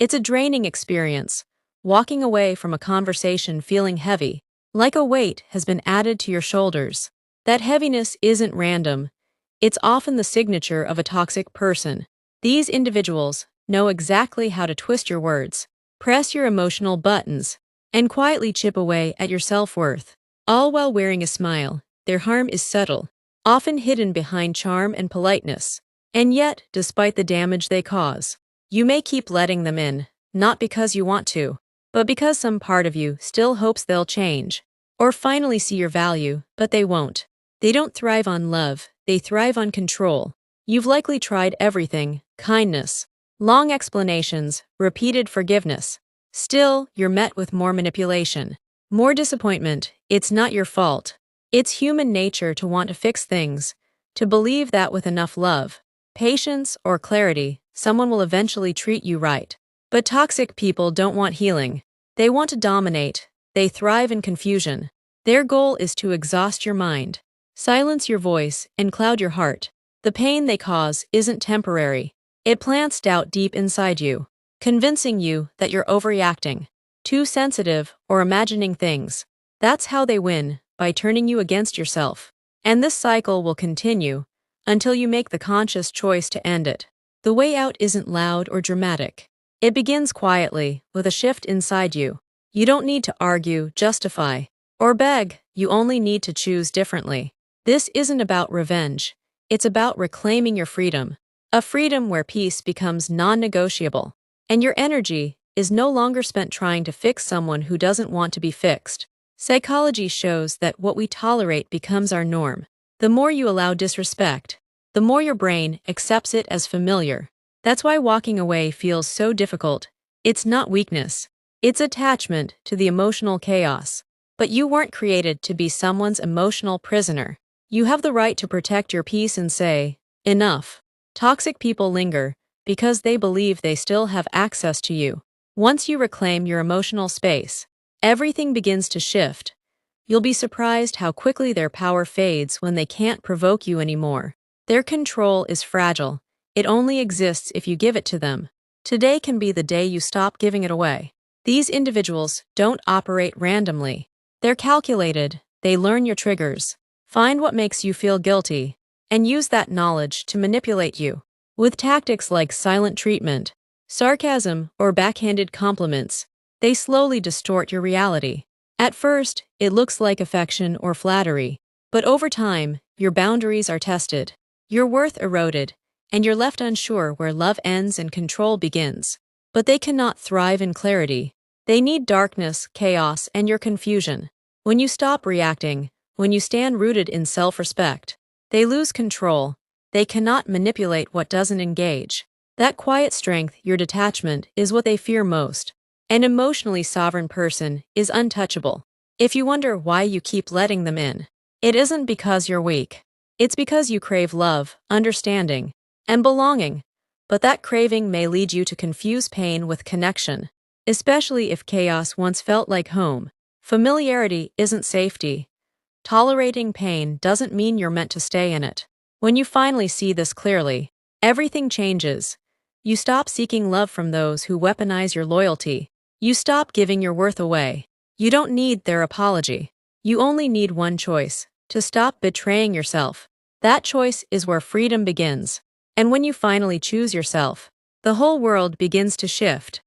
It's a draining experience, walking away from a conversation feeling heavy, like a weight has been added to your shoulders. That heaviness isn't random. It's often the signature of a toxic person. These individuals know exactly how to twist your words, press your emotional buttons, and quietly chip away at your self-worth, all while wearing a smile. Their harm is subtle, often hidden behind charm and politeness. And yet, despite the damage they cause, you may keep letting them in, not because you want to, but because some part of you still hopes they'll change, or finally see your value, but they won't. They don't thrive on love, they thrive on control. You've likely tried everything: kindness, long explanations, repeated forgiveness. Still, you're met with more manipulation, more disappointment. It's not your fault. It's human nature to want to fix things, to believe that with enough love, patience, or clarity, someone will eventually treat you right. But toxic people don't want healing. They want to dominate. They thrive in confusion. Their goal is to exhaust your mind, silence your voice, and cloud your heart. The pain they cause isn't temporary. It plants doubt deep inside you, convincing you that you're overreacting, too sensitive, or imagining things. That's how they win, by turning you against yourself. And this cycle will continue until you make the conscious choice to end it. The way out isn't loud or dramatic. It begins quietly, with a shift inside you. You don't need to argue, justify, or beg. You only need to choose differently. This isn't about revenge. It's about reclaiming your freedom. A freedom where peace becomes non-negotiable, and your energy is no longer spent trying to fix someone who doesn't want to be fixed. Psychology shows that what we tolerate becomes our norm. The more you allow disrespect, the more your brain accepts it as familiar. That's why walking away feels so difficult. It's not weakness. It's attachment to the emotional chaos. But you weren't created to be someone's emotional prisoner. You have the right to protect your peace and say, enough. Toxic people linger because they believe they still have access to you. Once you reclaim your emotional space, everything begins to shift. You'll be surprised how quickly their power fades when they can't provoke you anymore. Their control is fragile. It only exists if you give it to them. Today can be the day you stop giving it away. These individuals don't operate randomly. They're calculated. They learn your triggers, find what makes you feel guilty, and use that knowledge to manipulate you. With tactics like silent treatment, sarcasm, or backhanded compliments, they slowly distort your reality. At first, it looks like affection or flattery, but over time, your boundaries are tested, your worth eroded, and you're left unsure where love ends and control begins. But they cannot thrive in clarity. They need darkness, chaos, and your confusion. When you stop reacting, when you stand rooted in self-respect, they lose control. They cannot manipulate what doesn't engage. That quiet strength, your detachment, is what they fear most. An emotionally sovereign person is untouchable. If you wonder why you keep letting them in, it isn't because you're weak. It's because you crave love, understanding, and belonging. But that craving may lead you to confuse pain with connection, especially if chaos once felt like home. Familiarity isn't safety. Tolerating pain doesn't mean you're meant to stay in it. When you finally see this clearly, everything changes. You stop seeking love from those who weaponize your loyalty. You stop giving your worth away. You don't need their apology. You only need one choice: to stop betraying yourself. That choice is where freedom begins. And when you finally choose yourself, the whole world begins to shift.